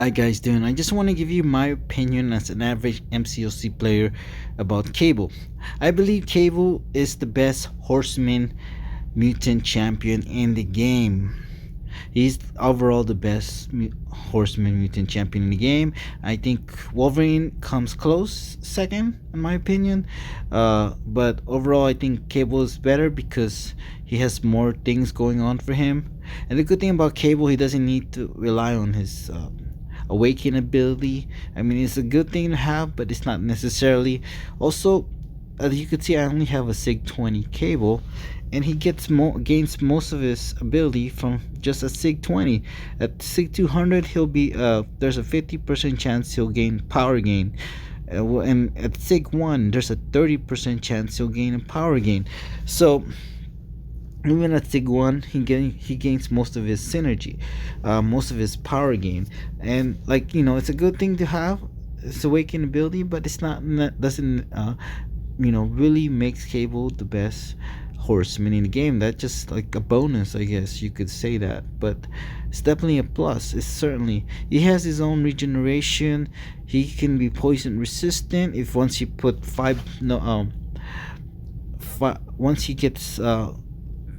Hi guys, doing? I just want to give you my opinion as an average MCOC player about Cable. I believe Cable is the best Horseman mutant champion in the game. He's overall the best Horseman mutant champion in the game. I think Wolverine comes close second, in my opinion. But overall, I think Cable is better because he has more things going on for him. And the good thing about Cable, he doesn't need to rely on his awakening ability. I mean, it's a good thing to have, but it's not necessarily. Also, as you can see, I only have a Sig 20 Cable, and he gains most of his ability from just a Sig 20. At Sig 200, he'll be there's a 50% chance he'll gain power gain. And at Sig 1, there's a 30% chance he'll gain a power gain. So even at Sig 1, he gains most of his synergy, most of his power gain. And like, it's a good thing to have. It's awakening ability, but it's not doesn't really makes Cable the best Horseman in the game. That's just like a bonus, I guess you could say that, but it's definitely a plus. It's certainly, he has his own regeneration. He can be poison resistant if once you put once he gets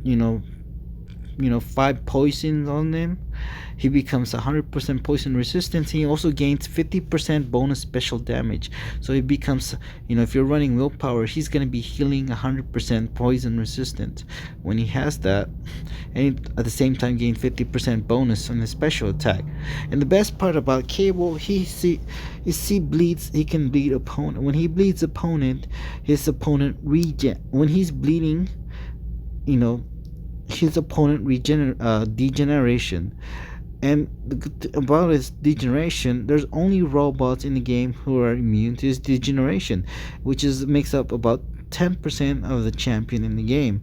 you know 5 poisons on him, he becomes 100% poison resistance. He also gains 50% bonus special damage. So he becomes, if you're running willpower, he's going to be healing 100% poison resistance when he has that. And at the same time gain 50% bonus on his special attack. And the best part about Cable, he bleeds. He can bleed opponent. When he bleeds opponent, his opponent when he's bleeding, his opponent degeneration. And the good about his degeneration, there's only robots in the game who are immune to his degeneration, which is makes up about 10% of the champion in the game,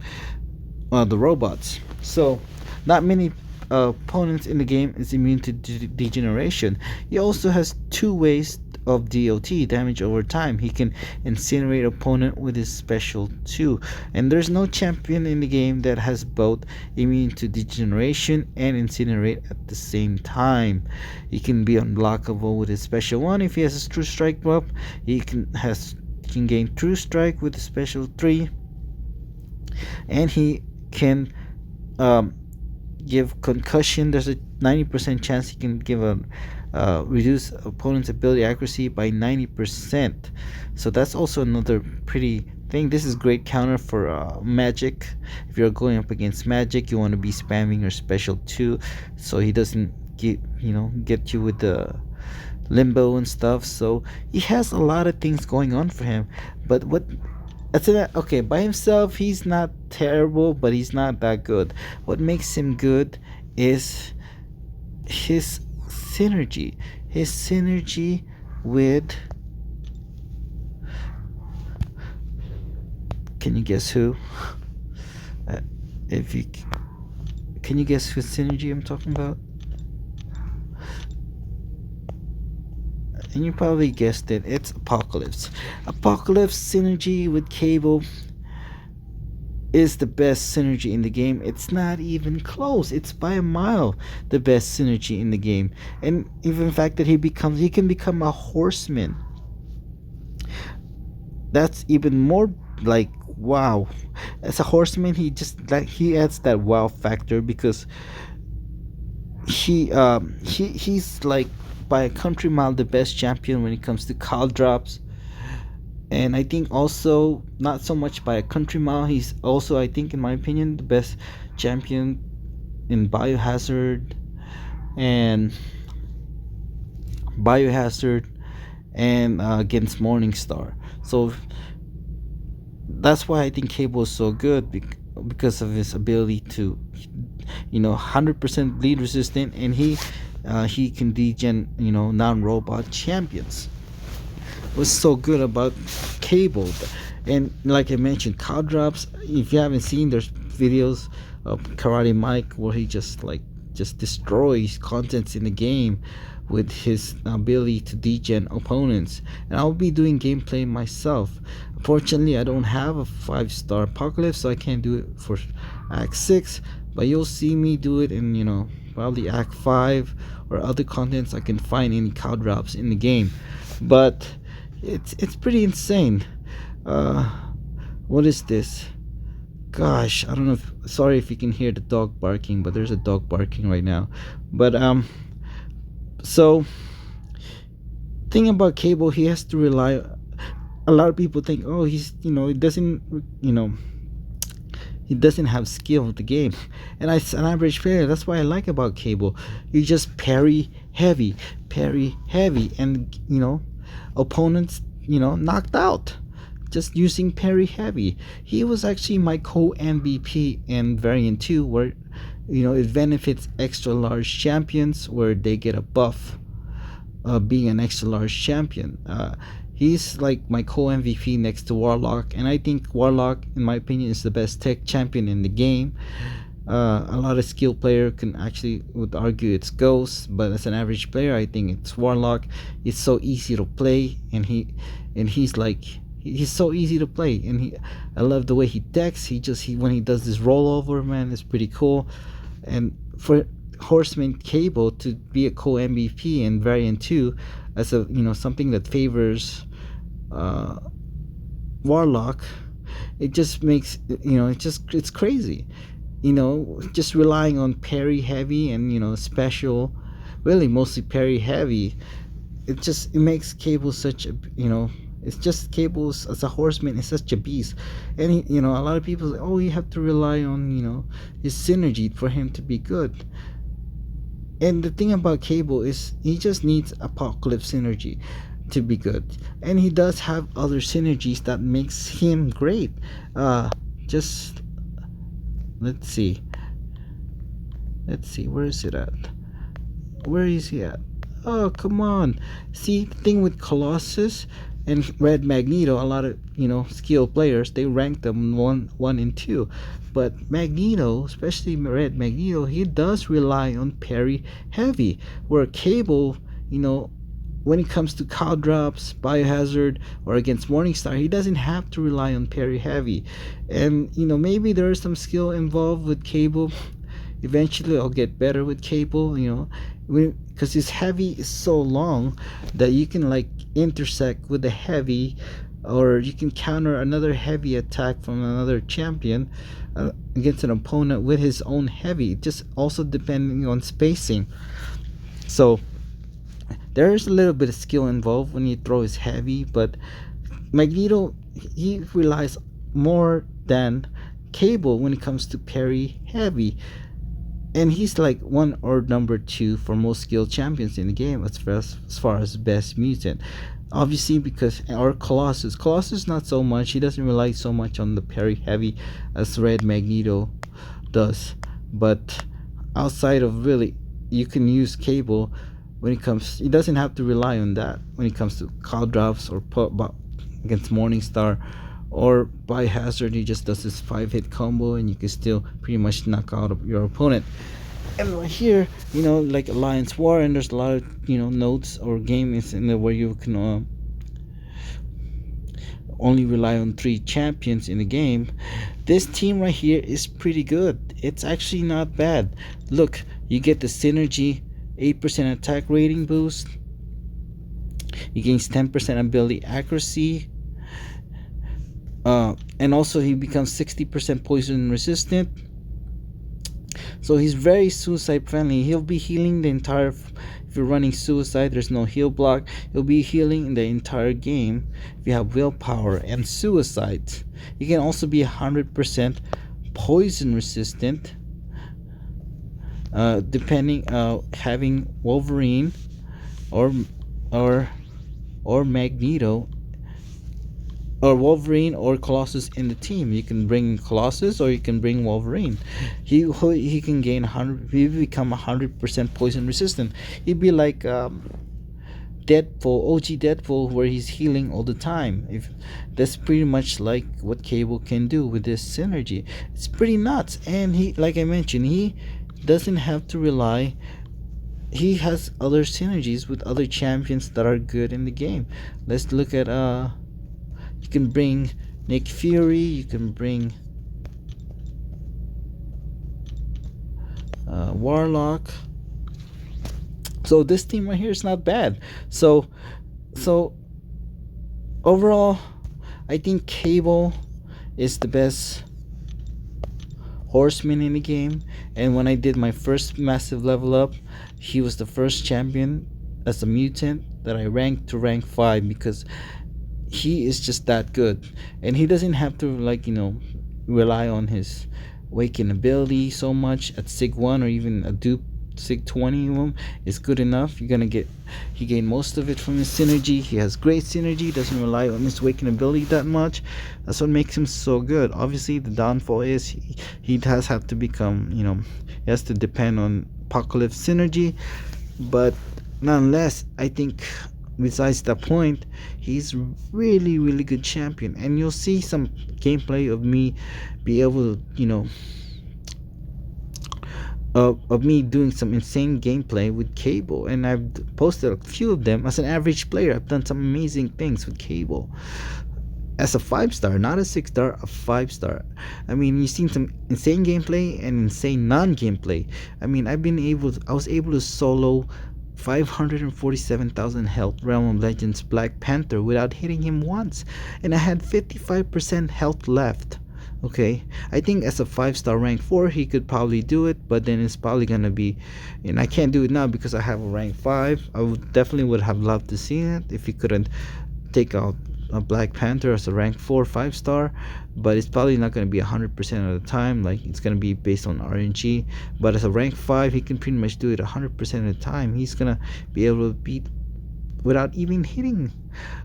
the robots. So not many opponents in the game is immune to degeneration. He also has 2 ways of DOT, damage over time. He can incinerate opponent with his special 2, and there's no champion in the game that has both immune to degeneration and incinerate at the same time. He can be unblockable with his special 1. If he has a true strike buff, he can gain true strike with the special 3, and he can give concussion. There's a 90% chance he can give a reduce opponent's ability accuracy by 90%. So that's also another pretty thing. This is great counter for magic. If you're going up against magic, you want to be spamming your special 2 so he doesn't get you with the limbo and stuff. So he has a lot of things going on for him. But okay, by himself he's not terrible, but he's not that good. What makes him good is his synergy. His synergy with, can you guess who? If you can you guess whose synergy I'm talking about? And you probably guessed it. It's Apocalypse. Apocalypse synergy with Cable is the best synergy in the game. It's not even close. It's by a mile the best synergy in the game. And even the fact that he can become a Horseman, that's even more like wow. As a Horseman, he adds that wow factor because he's like by a country mile the best champion when it comes to call drops. And I think also not so much by a country mile, he's also, I think in my opinion, the best champion in biohazard and against Morningstar. So that's why I think Cable is so good, because of his ability to 100% bleed resistant, and he can degen non-robot champions. What's so good about Cable? And like I mentioned, card drops, if you haven't seen, there's videos of Karate Mike where he just destroys contents in the game with his ability to degen opponents. And I'll be doing gameplay myself. Unfortunately, I don't have a 5-star Apocalypse, so I can't do it for Act 6, but you'll see me do it in probably Act 5 or other contents, I can find any cow drops in the game. But it's pretty insane. Uh, what is this? Gosh, I don't know. Sorry if you can hear the dog barking, but there's a dog barking right now. But so thing about Cable, he has to rely. A lot of people think, oh, he's it doesn't he doesn't have skill with the game, and an average player. That's what I like about Cable. You just parry heavy, and opponents knocked out just using parry heavy. He was actually my co-MVP in variant 2, where it benefits extra large champions where they get a buff being an extra large champion. He's like my co-MVP next to Warlock, and I think Warlock, in my opinion, is the best tech champion in the game. A lot of skilled player would argue it's Ghost, but as an average player, I think it's Warlock. It's so easy to play, and he's so easy to play, and I love the way he decks. He when he does this rollover, man, it's pretty cool. And for Horseman Cable to be a co-MVP in variant 2 as a something that favors Warlock, it just makes it's crazy. Just relying on parry heavy and special, really mostly parry heavy. It makes Cable such a it's just Cable's as a Horseman is such a beast. And a lot of people say, oh, you have to rely on his synergy for him to be good. And the thing about Cable is he just needs Apocalypse synergy to be good, and he does have other synergies that makes him great. Just let's see, where is it at? Where is he at? Oh, come on. See, the thing with Colossus and Red Magneto, a lot of skilled players, they rank them 1 and 2, but Magneto, especially Red Magneto, he does rely on parry heavy, where Cable, when it comes to cow drops, biohazard, or against Morningstar, he doesn't have to rely on parry heavy. And maybe there is some skill involved with Cable. Eventually I'll get better with Cable, because his heavy is so long that you can like intersect with the heavy, or you can counter another heavy attack from another champion against an opponent with his own heavy, just also depending on spacing. So there is a little bit of skill involved when you throw his heavy, but Magneto, he relies more than Cable when it comes to parry heavy, and he's like 1 or number 2 for most skilled champions in the game as far as best mutant. Obviously, because our Colossus not so much. He doesn't rely so much on the parry heavy as Red Magneto does. But outside of really, you can use Cable when it comes. He doesn't have to rely on that when it comes to cow drops or against Morningstar. Or by hazard, he just does this 5-hit combo, and you can still pretty much knock out your opponent. And right here, like Alliance War, and there's a lot of nodes or games in there where you can only rely on 3 champions in the game. This team right here is pretty good. It's actually not bad. Look, you get the synergy, 8% attack rating boost. He gains 10% ability accuracy. And also he becomes 60% poison resistant. So he's very suicide friendly. He'll be healing the entire. If you're running suicide, there's no heal block. He'll be healing the entire game if you have willpower and suicide. You can also be 100% poison resistant, depending having Wolverine or Magneto, or Wolverine or Colossus in the team. You can bring Colossus or you can bring Wolverine. He can gain 100. He become 100% poison resistant. He'd be like Deadpool, OG Deadpool, where he's healing all the time. If that's pretty much like what Cable can do with this synergy. It's pretty nuts. And he, like I mentioned, he doesn't have to rely. He has other synergies with other champions that are good in the game. Let's look at you can bring Nick Fury, you can bring Warlock, So this team right here is not bad. So overall, I think Cable is the best horseman in the game. And when I did my first massive level up, he was the first champion as a mutant that I ranked to rank 5, because he is just that good. And he doesn't have to, like, rely on his waking ability so much at sig 1, or even a dupe sig 20 of him is good enough. You're gonna get He gained most of it from his synergy. He has great synergy, doesn't rely on his waking ability that much. That's what makes him so good. Obviously the downfall is he does have to become, he has to depend on Apocalypse synergy. But nonetheless, I think besides that point, he's really, really good champion. And you'll see some gameplay of me be able to, of me doing some insane gameplay with Cable, and I've posted a few of them. As an average player, I've done some amazing things with Cable as a 5-star, not a 6-star, a 5-star. I mean, you've seen some insane gameplay and insane non-gameplay. I mean, I was able to solo 547,000 health Realm of Legends Black Panther without hitting him once, and I had 55% health left. Okay, I think as a 5-star rank 4 he could probably do it, but then it's probably gonna be, and I can't do it now because I have a rank 5. I would definitely would have loved to see it if he couldn't take out a Black Panther as a rank 4 5-star, but it's probably not going to be 100% of the time. Like, it's going to be based on RNG. But as a rank 5, he can pretty much do it 100% of the time. He's going to be able to beat without even hitting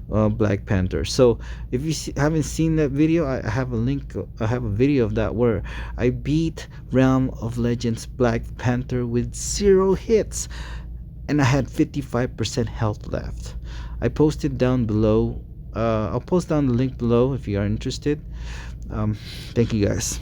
Black Panther. So if you haven't seen that video, I have a link. I have a video of that where I beat Realm of Legends Black Panther with 0 hits, and I had 55% health left. I posted down below. I'll post down the link below if you are interested. Thank you guys.